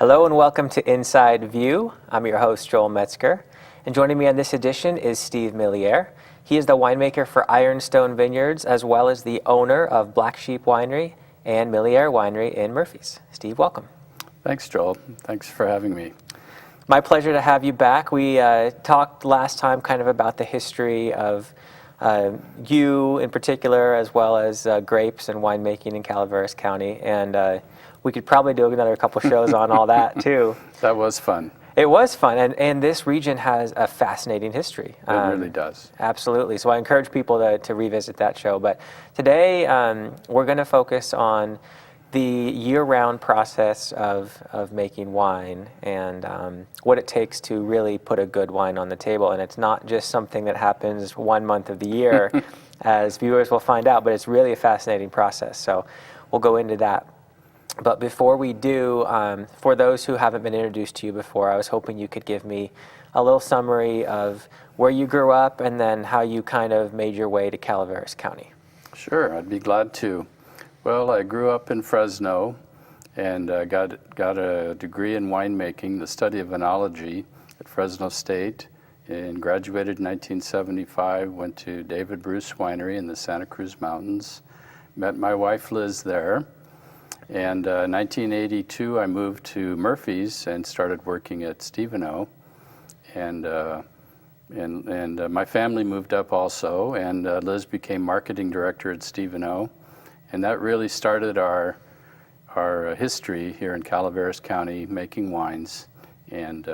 Hello and welcome to Inside View. I'm your host, Joel Metzger. And joining me on this edition is Steve Millaire. He is the winemaker for Ironstone Vineyards, as well as the owner of Black Sheep Winery and Millaire Winery in Murphys. Steve, welcome. Thanks, Joel. Thanks for having me. My pleasure to have you back. We talked last time kind of about the history of you in particular, as well as grapes and winemaking in Calaveras County. And we could probably do another couple shows on all that too. That was fun. It was fun, and this region has a fascinating history. It really does. Absolutely. So I encourage people to revisit that show. But today we're going to focus on the year-round process of making wine and what it takes to really put a good wine on the table. And it's not just something that happens 1 month of the year, as viewers will find out, but it's really a fascinating process. So we'll go into that. But before we do, for those who haven't been introduced to you before, I was hoping you could give me a little summary of where you grew up and then how you kind of made your way to Calaveras County. Sure, I'd be glad to. Well, I grew up in Fresno and got a degree in winemaking, the study of enology at Fresno State, and graduated in 1975, went to David Bruce Winery in the Santa Cruz Mountains, met my wife Liz there. And in 1982, I moved to Murphys and started working at Steveno. And my family moved up also, and Liz became marketing director at Steveno. And that really started our history here in Calaveras County making wines. And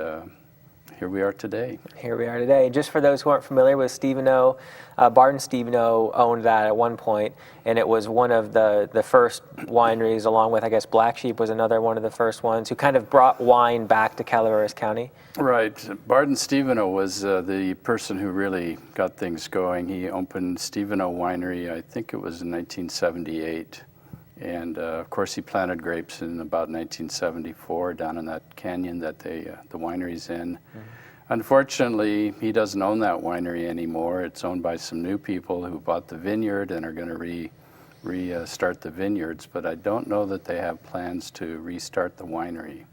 here we are today. Here we are today. Just for those who aren't familiar with Steveno, Barton Steveno owned that at one point, and it was one of the first wineries, along with, I guess, Black Sheep was another one of the first ones, who kind of brought wine back to Calaveras County. Right. Barton Steveno was the person who really got things going. He opened Steveno Winery, I think it was in 1978. And of course, he planted grapes in about 1974 down in that canyon that the winery's in. Mm-hmm. Unfortunately, he doesn't own that winery anymore. It's owned by some new people who bought the vineyard and are going to restart the vineyards. But I don't know that they have plans to restart the winery.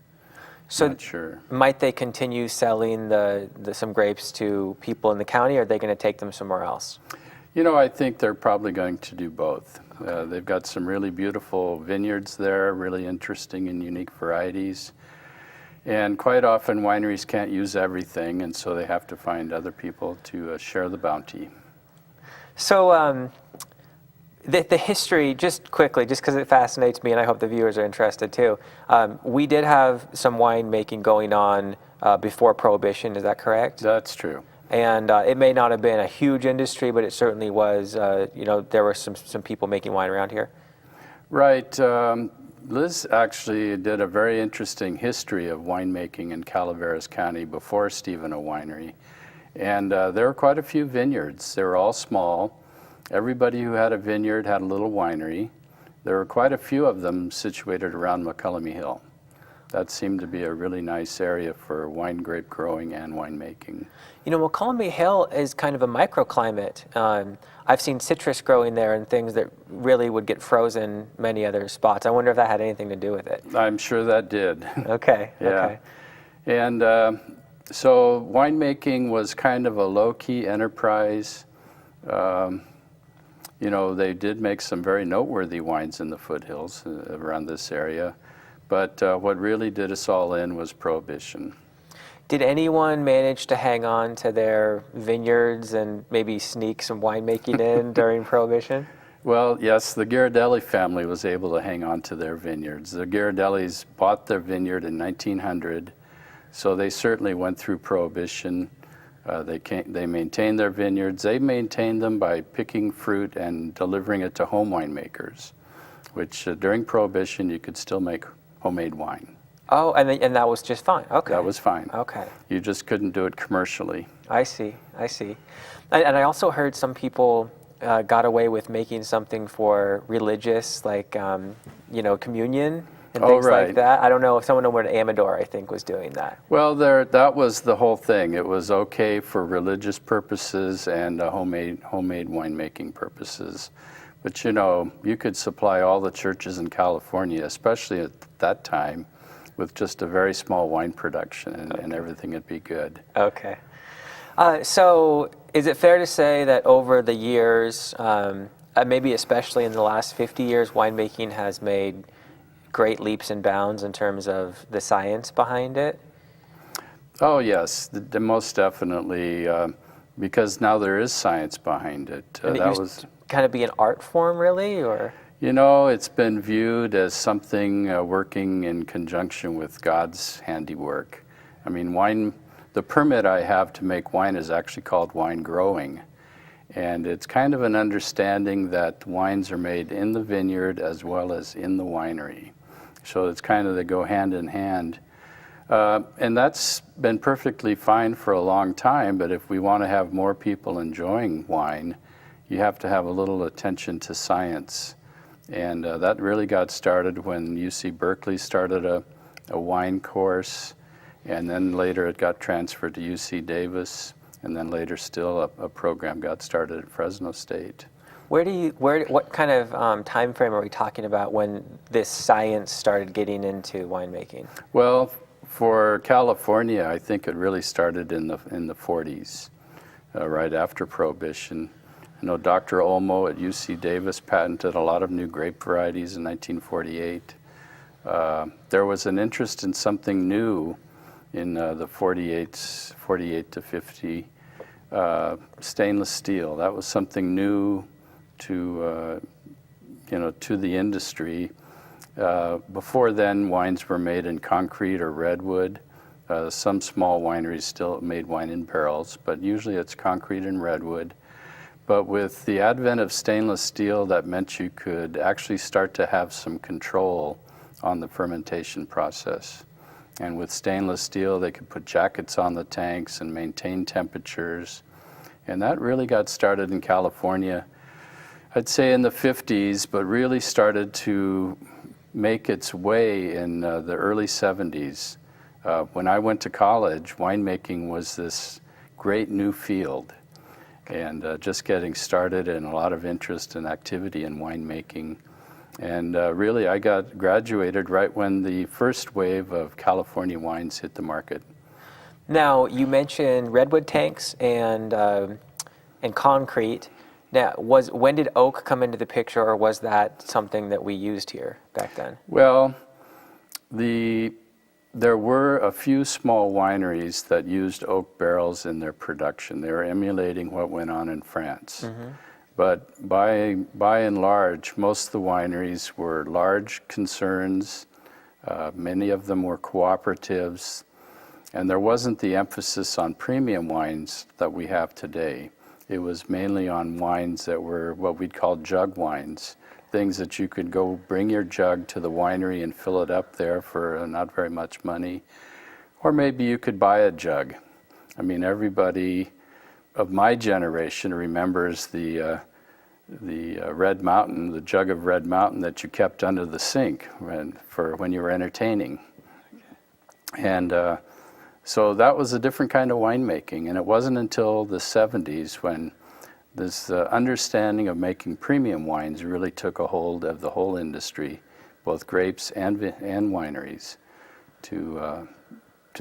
So not sure. Might they continue selling some grapes to people in the county, or are they going to take them somewhere else? You know, I think they're probably going to do both. Okay. They've got some really beautiful vineyards there, really interesting and unique varieties. And quite often wineries can't use everything, and so they have to find other people to share the bounty. So the history, just quickly, just because it fascinates me, and I hope the viewers are interested too, we did have some winemaking going on before Prohibition, is that correct? That's true. And it may not have been a huge industry, but it certainly was, there were some people making wine around here. Right. Liz actually did a very interesting history of winemaking in Calaveras County before Steveno Winery. And there were quite a few vineyards. They were all small. Everybody who had a vineyard had a little winery. There were quite a few of them situated around McCullamy Hill. That seemed to be a really nice area for wine grape growing and winemaking. You know, McCullamy Hill is kind of a microclimate. I've seen citrus growing there and things that really would get frozen many other spots. I wonder if that had anything to do with it. I'm sure that did. Okay. Yeah. Okay. And so winemaking was kind of a low-key enterprise. You know, they did make some very noteworthy wines in the foothills around this area. But what really did us all in was Prohibition. Did anyone manage to hang on to their vineyards and maybe sneak some winemaking in during Prohibition? Well, yes, the Ghirardelli family was able to hang on to their vineyards. The Ghirardellis bought their vineyard in 1900, so they certainly went through Prohibition. They maintained their vineyards. They maintained them by picking fruit and delivering it to home winemakers, which during Prohibition you could still make homemade wine. Oh, and that was just fine. Okay. That was fine. Okay. You just couldn't do it commercially. I see. And I also heard some people got away with making something for religious, like, communion and things like that. I don't know if someone over at Amador, I think, was doing that. Well, that was the whole thing. It was okay for religious purposes and homemade winemaking purposes. But, you could supply all the churches in California, especially at that time, with just a very small wine production, and everything would be good. Okay. So is it fair to say that over the years, maybe especially in the last 50 years, winemaking has made great leaps and bounds in terms of the science behind it? Oh yes, the most definitely, because now there is science behind it. And it That used was, to kind of be an art form, really, or? you know, it's been viewed as something working in conjunction with God's handiwork. I mean, wine, the permit I have to make wine is actually called wine growing. And it's kind of an understanding that wines are made in the vineyard as well as in the winery. So it's kind of, they go hand in hand. And that's been perfectly fine for a long time, but if we want to have more people enjoying wine, you have to have a little attention to science. And that really got started when UC Berkeley started a wine course, and then later it got transferred to UC Davis, and then later still a program got started at Fresno State. What kind of time frame are we talking about when this science started getting into winemaking? Well, for California, I think it really started in the 40s, right after Prohibition. I know Dr. Olmo at UC Davis patented a lot of new grape varieties in 1948. There was an interest in something new in the 48 to 50, stainless steel. That was something new to to the industry. Before then, wines were made in concrete or redwood. Some small wineries still made wine in barrels, but usually it's concrete and redwood. But with the advent of stainless steel, that meant you could actually start to have some control on the fermentation process. And with stainless steel, they could put jackets on the tanks and maintain temperatures. And that really got started in California, I'd say in the 50s, but really started to make its way in the early 70s. When I went to college, winemaking was this great new field, and just getting started, and a lot of interest and activity in winemaking. And really, I graduated right when the first wave of California wines hit the market. Now, you mentioned redwood tanks and concrete. Now, when did oak come into the picture, or was that something that we used here back then? Well, there were a few small wineries that used oak barrels in their production. They were emulating what went on in France. Mm-hmm. But by and large, most of the wineries were large concerns. Many of them were cooperatives, and there wasn't the emphasis on premium wines that we have today. It was mainly on wines that were what we'd call jug wines, things that you could go bring your jug to the winery and fill it up there for not very much money. Or maybe you could buy a jug. I mean, everybody of my generation remembers the Red Mountain, the jug of Red Mountain that you kept under the sink for when you were entertaining. And so that was a different kind of winemaking, and it wasn't until the 70s when this understanding of making premium wines really took a hold of the whole industry, both grapes and wineries, to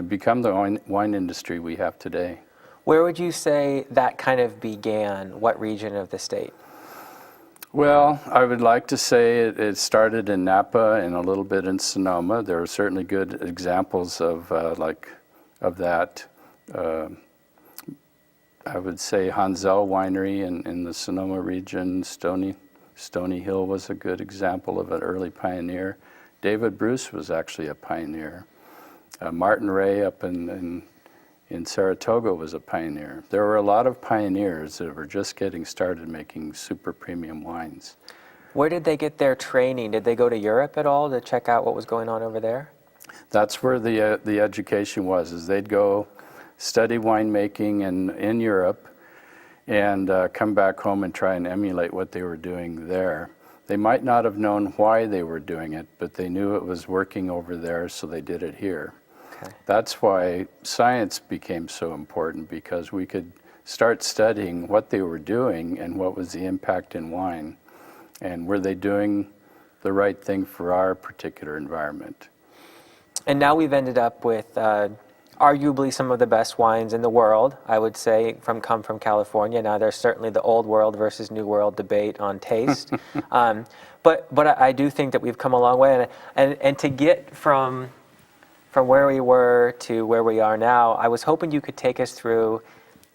become the wine industry we have today. Where would you say that kind of began? What region of the state? Well, I would like to say it started in Napa and a little bit in Sonoma. There are certainly good examples of that. I would say Hansel Winery in the Sonoma region. Stony Hill was a good example of an early pioneer. David Bruce was actually a pioneer. Martin Ray up in Saratoga was a pioneer. There were a lot of pioneers that were just getting started making super premium wines. Where did they get their training? Did they go to Europe at all to check out what was going on over there? That's where the education was, is they'd go study winemaking in Europe and come back home and try and emulate what they were doing there. They might not have known why they were doing it, but they knew it was working over there, so they did it here. Okay. That's why science became so important, because we could start studying what they were doing and what was the impact in wine, and were they doing the right thing for our particular environment. And now we've ended up with arguably some of the best wines in the world, I would say, come from California. Now there's certainly the old world versus new world debate on taste. But I do think that we've come a long way. And to get from where we were to where we are now, I was hoping you could take us through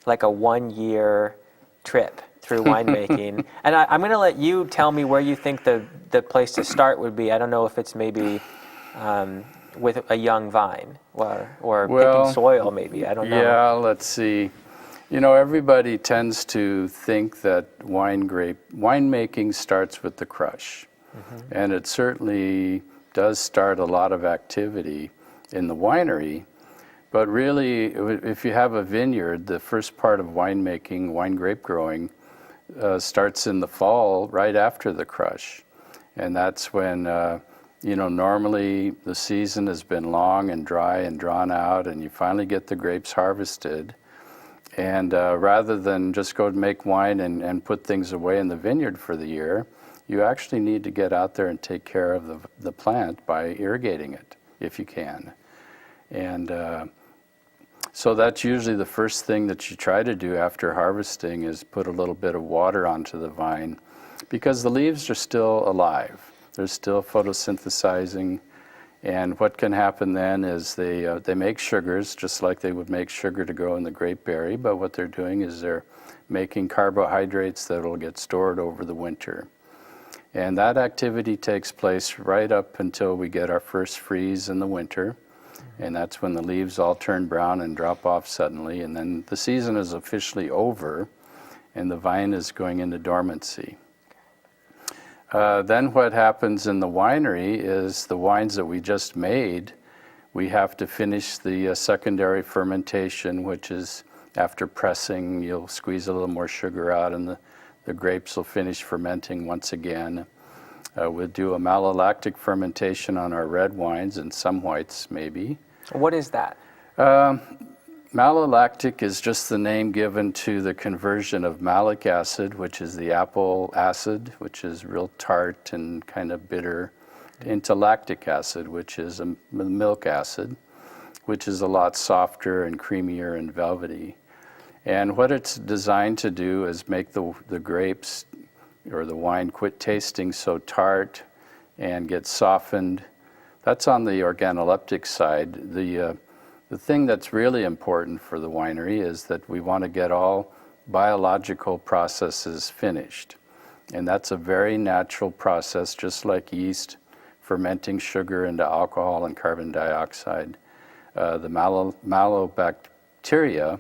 like a 1-year trip through winemaking. And I'm going to let you tell me where you think the place to start would be. I don't know if it's maybe with a young vine or picking soil maybe. I don't know. Yeah, let's see. You know, everybody tends to think that winemaking starts with the crush. And it certainly does start a lot of activity in the winery. But really, if you have a vineyard, the first part of winemaking, wine grape growing, starts in the fall, right after the crush. And that's when, normally the season has been long and dry and drawn out, and you finally get the grapes harvested. And rather than just go to make wine and put things away in the vineyard for the year, you actually need to get out there and take care of the plant by irrigating it, if you can. And so that's usually the first thing that you try to do after harvesting is put a little bit of water onto the vine, because the leaves are still alive. They're still photosynthesizing. And what can happen then is they make sugars, just like they would make sugar to grow in the grapeberry, but what they're doing is they're making carbohydrates that will get stored over the winter. And that activity takes place right up until we get our first freeze in the winter. And that's when the leaves all turn brown and drop off suddenly. And then the season is officially over and the vine is going into dormancy. Then what happens in the winery is the wines that we just made, we have to finish the secondary fermentation, which is after pressing, you'll squeeze a little more sugar out and the grapes will finish fermenting once again. We'll do a malolactic fermentation on our red wines and some whites maybe. What is that? Malolactic is just the name given to the conversion of malic acid, which is the apple acid, which is real tart and kind of bitter, into lactic acid, which is a milk acid, which is a lot softer and creamier and velvety. And what it's designed to do is make the grapes or the wine quit tasting so tart and get softened. That's on the organoleptic side. The thing that's really important for the winery is that we want to get all biological processes finished. And that's a very natural process, just like yeast fermenting sugar into alcohol and carbon dioxide. The malobacteria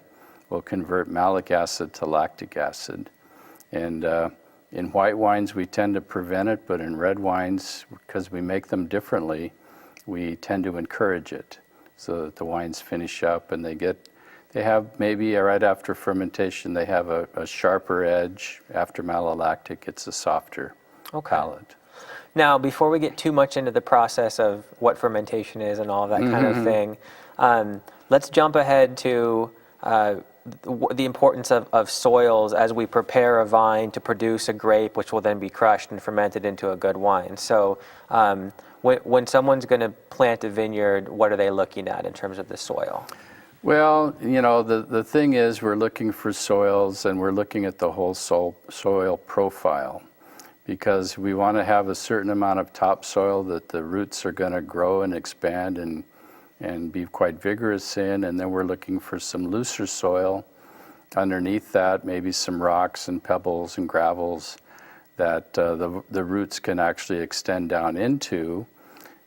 will convert malic acid to lactic acid. And in white wines, we tend to prevent it, but in red wines, because we make them differently, we tend to encourage it so that the wines finish up and they have maybe right after fermentation, they have a sharper edge. After malolactic, it's a softer palate. Now, before we get too much into the process of what fermentation is and all of that kind of thing, let's jump ahead to the importance of soils as we prepare a vine to produce a grape, which will then be crushed and fermented into a good wine. So when someone's going to plant a vineyard, what are they looking at in terms of the soil? Well, the thing is we're looking for soils and we're looking at the whole soil profile, because we want to have a certain amount of topsoil that the roots are going to grow and expand and be quite vigorous in, and then we're looking for some looser soil underneath that, maybe some rocks and pebbles and gravels that the roots can actually extend down into.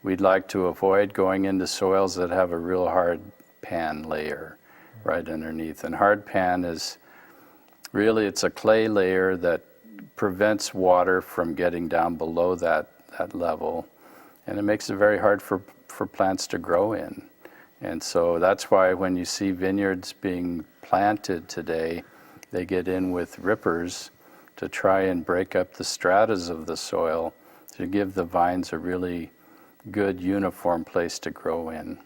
We'd like to avoid going into soils that have a real hard pan layer right underneath. And hard pan is really, it's a clay layer that prevents water from getting down below that level, and it makes it very hard for plants to grow in. And so that's why when you see vineyards being planted today, they get in with rippers to try and break up the stratas of the soil to give the vines a really good uniform place to grow in.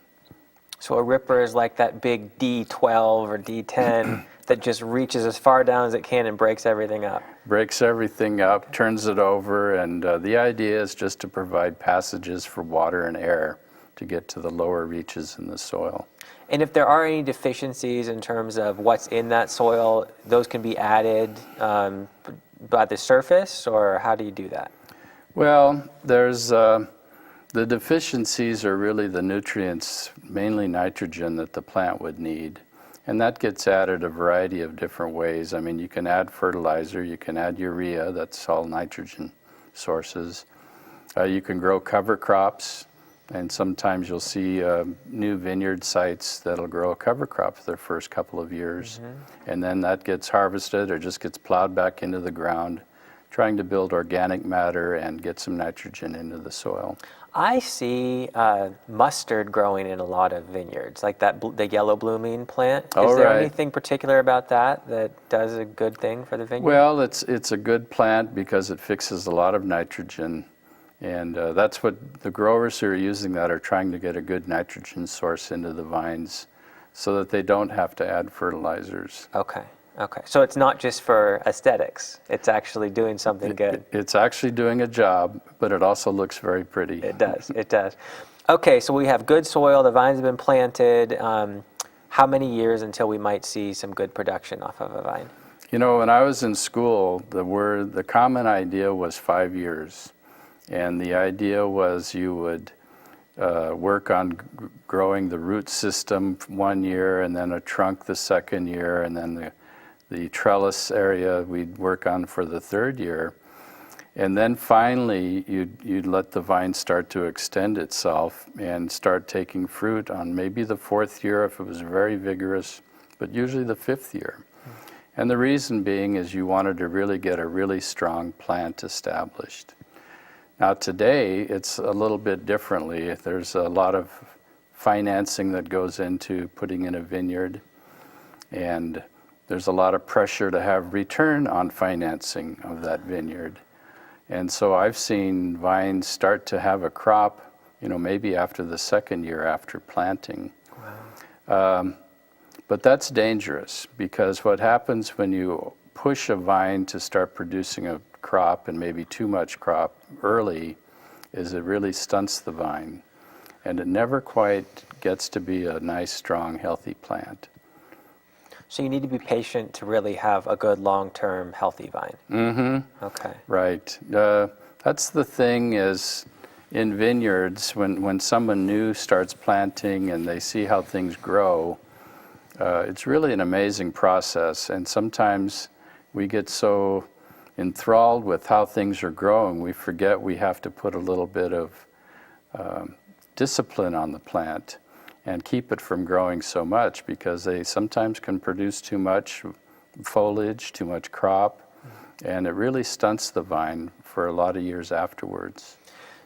So a ripper is like that big D12 or D10 that just reaches as far down as it can and breaks everything up. Breaks everything up, turns it over, and the idea is just to provide passages for water and air to get to the lower reaches in the soil. And if there are any deficiencies in terms of what's in that soil, those can be added by the surface, or how do you do that? Well, there's the deficiencies are really the nutrients, mainly nitrogen, that the plant would need. And that gets added a variety of different ways. I mean, you can add fertilizer, you can add urea, that's all nitrogen sources. You can grow cover crops, and sometimes you'll see new vineyard sites that'll grow a cover crop for their first couple of years. And then that gets harvested or just gets plowed back into the ground, trying to build organic matter and get some nitrogen into the soil. I see mustard growing in a lot of vineyards, like the yellow blooming plant. Is there anything particular about that that does a good thing for the vineyard? Well, it's a good plant because it fixes a lot of nitrogen, and that's what the growers who are using that are trying to get a good nitrogen source into the vines so that they don't have to add fertilizers. Okay. So it's not just for aesthetics. It's actually doing something good. It's actually doing a job, but it also looks very pretty. It does. Okay, so we have good soil. The vines have been planted. How many years until we might see some good production off of a vine? You know, when I was in school, the common idea was 5 years. And the idea was you would work on growing the root system 1 year, and then a trunk the second year, and then the trellis area we'd work on for the third year. And then finally you'd let the vine start to extend itself and start taking fruit on maybe the fourth year if it was very vigorous, but usually the fifth year. And the reason being is you wanted to really get a really strong plant established. Now today it's a little bit differently. There's a lot of financing that goes into putting in a vineyard, and there's a lot of pressure to have return on financing of that vineyard. And so I've seen vines start to have a crop, maybe after the second year after planting. Wow. But that's dangerous, because what happens when you push a vine to start producing a crop, and maybe too much crop early, is it really stunts the vine. And it never quite gets to be a nice, strong, healthy plant. So you need to be patient to really have a good long-term healthy vine. Mm-hmm. Okay. Right. That's the thing is, in vineyards, when someone new starts planting and they see how things grow, it's really an amazing process. And sometimes we get so enthralled with how things are growing, we forget we have to put a little bit of discipline on the plant and keep it from growing so much, because they sometimes can produce too much foliage, too much crop, and it really stunts the vine for a lot of years afterwards.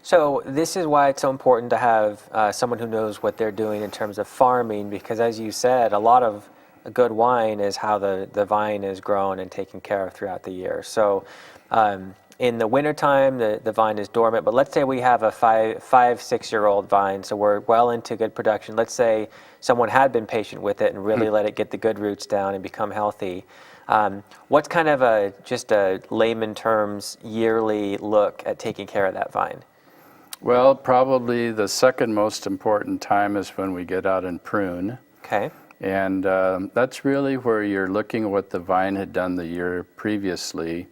So this is why it's so important to have someone who knows what they're doing in terms of farming, because as you said, a lot of a good wine is how the vine is grown and taken care of throughout the year. So in the wintertime, the vine is dormant, but let's say we have a 5-6-year-old vine, so we're well into good production. Let's say someone had been patient with it and really let it get the good roots down and become healthy. What's kind of just a layman terms yearly look at taking care of that vine? Well, probably the second most important time is when we get out and prune. Okay. And that's really where you're looking at what the vine had done the year previously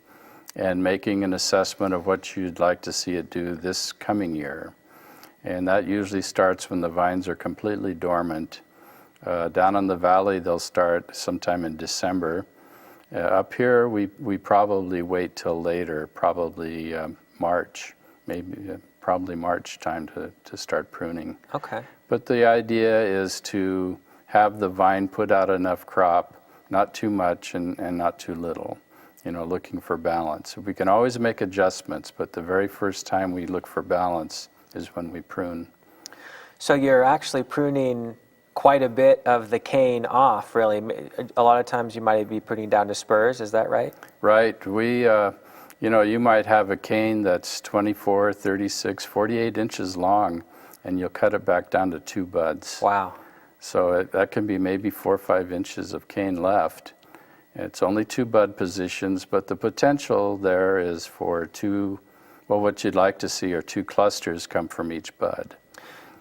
and making an assessment of what you'd like to see it do this coming year. And that usually starts when the vines are completely dormant. Down in the valley, they'll start sometime in December. Up here, we probably wait till later, probably March, probably March time to start pruning. Okay. But the idea is to have the vine put out enough crop, not too much and not too little, looking for balance. We can always make adjustments, but the very first time we look for balance is when we prune. So you're actually pruning quite a bit of the cane off, really. A lot of times you might be putting down to spurs, is that right? Right. You might have a cane that's 24, 36, 48 inches long, and you'll cut it back down to 2 buds. Wow. So that can be maybe 4 or 5 inches of cane left. It's only 2 bud positions, but the potential there is for what you'd like to see are 2 clusters come from each bud.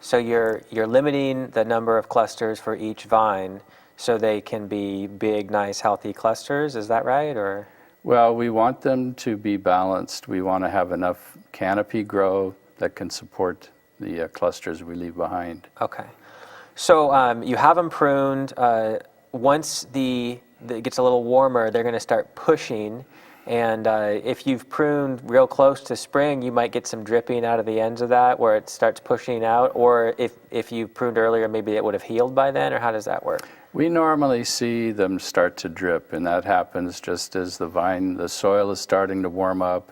So you're limiting the number of clusters for each vine so they can be big, nice, healthy clusters. Is that right? Or Well, we want them to be balanced. We want to have enough canopy grow that can support the clusters we leave behind. okay. So you have them pruned. Once it gets a little warmer, they're going to start pushing. And if you've pruned real close to spring, you might get some dripping out of the ends of that where it starts pushing out. Or if you pruned earlier, maybe it would have healed by then, or how does that work? We normally see them start to drip, and that happens just as the soil is starting to warm up.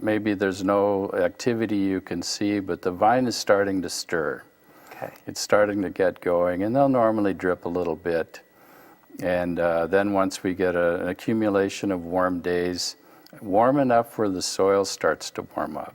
Maybe there's no activity you can see, but the vine is starting to stir. Okay. It's starting to get going, and they'll normally drip a little bit. And then once we get an accumulation of warm days, warm enough where the soil starts to warm up,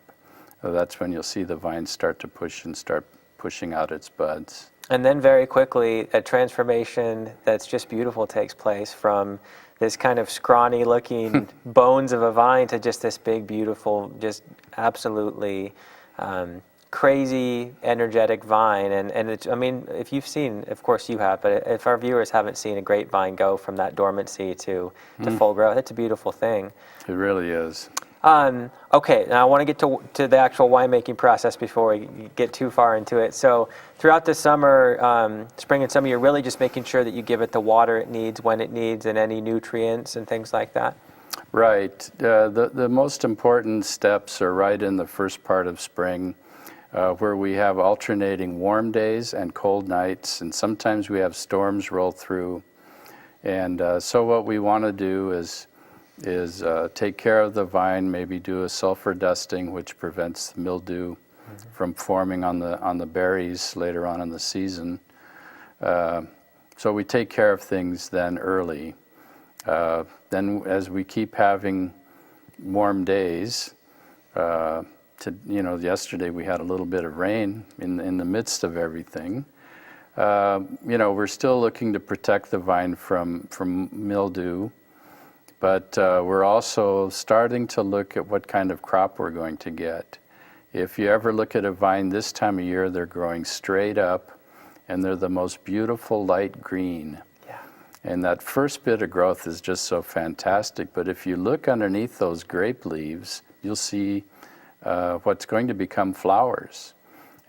that's when you'll see the vine start to push and start pushing out its buds. And then very quickly, a transformation that's just beautiful takes place from this kind of scrawny looking bones of a vine to just this big, beautiful, just absolutely crazy, energetic vine. And it's, I mean, if you've seen, of course you have, but if our viewers haven't seen a grapevine go from that dormancy to full growth, it's a beautiful thing. It really is. Okay, now I want to get to the actual winemaking process before we get too far into it. So throughout the summer, spring and summer, you're really just making sure that you give it the water it needs, when it needs, and any nutrients and things like that? Right. The most important steps are right in the first part of spring, where we have alternating warm days and cold nights, and sometimes we have storms roll through. And so what we want to do is take care of the vine, maybe do a sulfur dusting, which prevents mildew from forming on the berries later on in the season. So we take care of things then early. Then as we keep having warm days, yesterday we had a little bit of rain in the midst of everything. We're still looking to protect the vine from mildew. But we're also starting to look at what kind of crop we're going to get. If you ever look at a vine this time of year, they're growing straight up, and they're the most beautiful light green. Yeah. And that first bit of growth is just so fantastic. But if you look underneath those grape leaves, you'll see what's going to become flowers.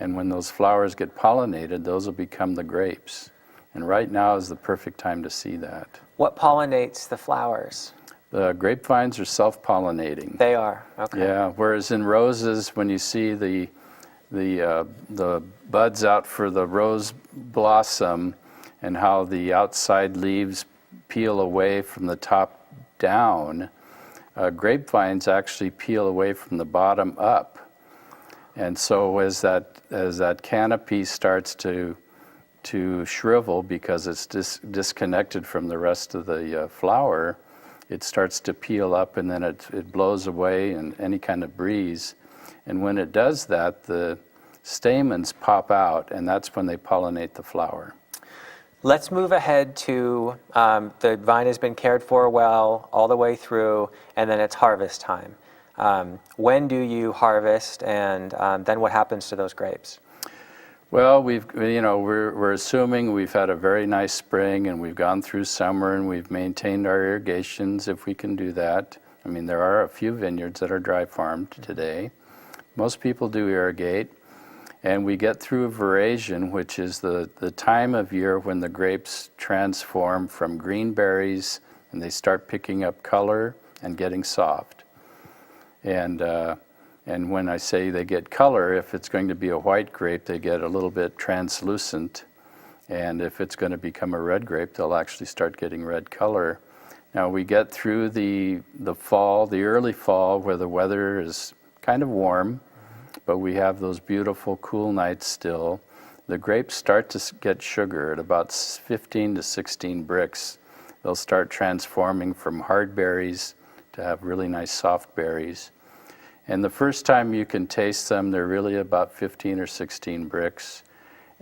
And when those flowers get pollinated, those will become the grapes. And right now is the perfect time to see that. What pollinates the flowers? The grapevines are self-pollinating. They are, okay. Yeah, whereas in roses, when you see the buds out for the rose blossom and how the outside leaves peel away from the top down, grapevines actually peel away from the bottom up. And so as that canopy starts to shrivel because it's disconnected from the rest of the flower, it starts to peel up, and then it blows away in any kind of breeze. And when it does that, the stamens pop out, and that's when they pollinate the flower. Let's move ahead to the vine has been cared for well all the way through, and then it's harvest time. When do you harvest, and then what happens to those grapes? Well, we're assuming we've had a very nice spring, and we've gone through summer, and we've maintained our irrigations if we can do that. I mean, there are a few vineyards that are dry farmed today. Most people do irrigate, and we get through veraison, which is the time of year when the grapes transform from green berries, and they start picking up color and getting soft. And when I say they get color, if it's going to be a white grape, they get a little bit translucent. And if it's going to become a red grape, they'll actually start getting red color. Now we get through the fall, the early fall, where the weather is kind of warm, but we have those beautiful cool nights still. The grapes start to get sugar at about 15 to 16 bricks. They'll start transforming from hard berries to have really nice soft berries. And the first time you can taste them, they're really about 15 or 16 bricks.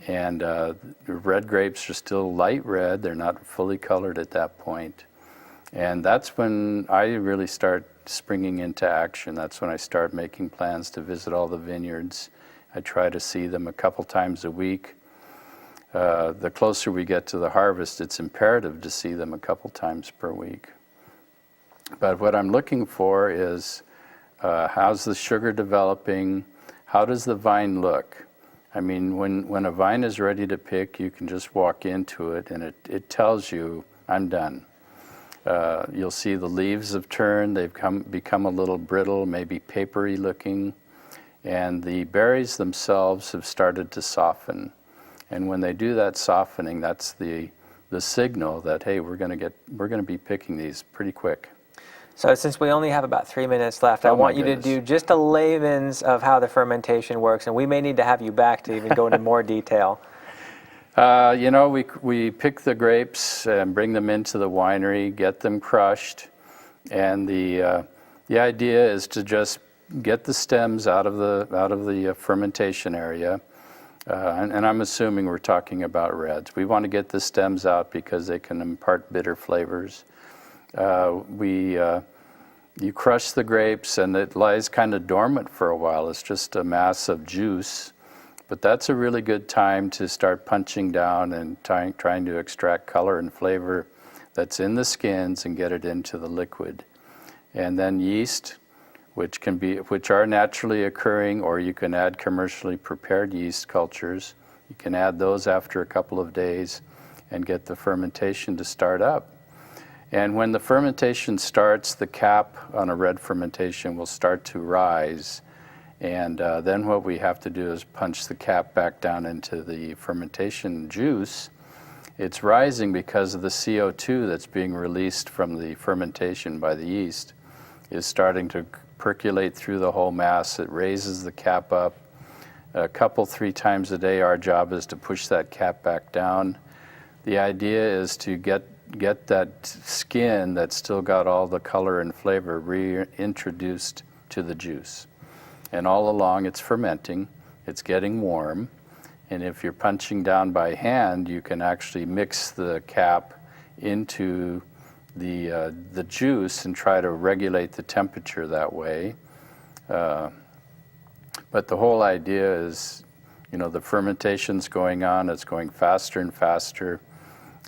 And the red grapes are still light red. They're not fully colored at that point. And that's when I really start springing into action. That's when I start making plans to visit all the vineyards. I try to see them a couple times a week. The closer we get to the harvest, it's imperative to see them a couple times per week. But what I'm looking for is how's the sugar developing? How does the vine look? I mean, when a vine is ready to pick, you can just walk into it and it tells you, I'm done. You'll see the leaves have turned, they've become a little brittle, maybe papery looking, and the berries themselves have started to soften. And when they do that softening, that's the signal that, hey, we're going to be picking these pretty quick. So since we only have about 3 minutes left, I want you to do just a layman's of how the fermentation works, and we may need to have you back to even go into more detail. You know, we pick the grapes and bring them into the winery, get them crushed, and the idea is to just get the stems out of the fermentation area. And I'm assuming we're talking about reds. We want to get the stems out because they can impart bitter flavors. You crush the grapes and it lies kind of dormant for a while. It's just a mass of juice. But that's a really good time to start punching down and trying to extract color and flavor that's in the skins and get it into the liquid. And then yeast, which are naturally occurring, or you can add commercially prepared yeast cultures. You can add those after a couple of days and get the fermentation to start up. And when the fermentation starts, the cap on a red fermentation will start to rise. And then what we have to do is punch the cap back down into the fermentation juice. It's rising because of the CO2 that's being released from the fermentation by the yeast is starting to percolate through the whole mass. It raises the cap up. A couple, 3 times a day, our job is to push that cap back down. The idea is to get that skin that's still got all the color and flavor reintroduced to the juice. And all along it's fermenting, it's getting warm, and if you're punching down by hand, you can actually mix the cap into the juice and try to regulate the temperature that way. But the whole idea is, you know, the fermentation's going on, it's going faster and faster.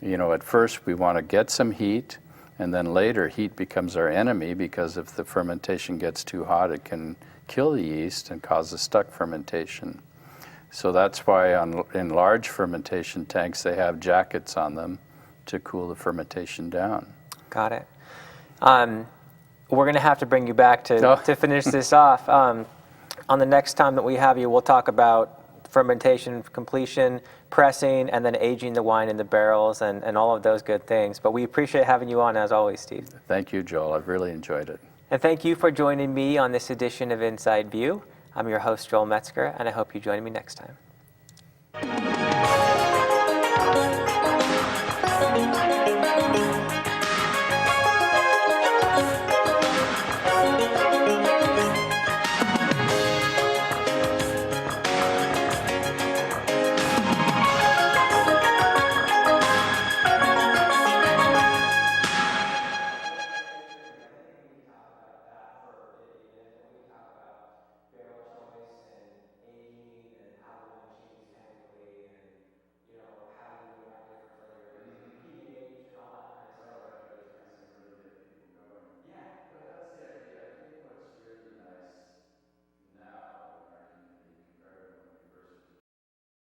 You know, at first we want to get some heat, and then later heat becomes our enemy, because if the fermentation gets too hot, it can kill the yeast and cause a stuck fermentation. So that's why in large fermentation tanks they have jackets on them to cool the fermentation down. Got it. We're going to have to bring you back to finish this off. On the next time that we have you, we'll talk about fermentation completion, pressing, and then aging the wine in the barrels, and all of those good things. But we appreciate having you on, as always, Steve. Thank you, Joel. I've really enjoyed it. And thank you for joining me on this edition of Inside View. I'm your host, Joel Metzger, and I hope you join me next time.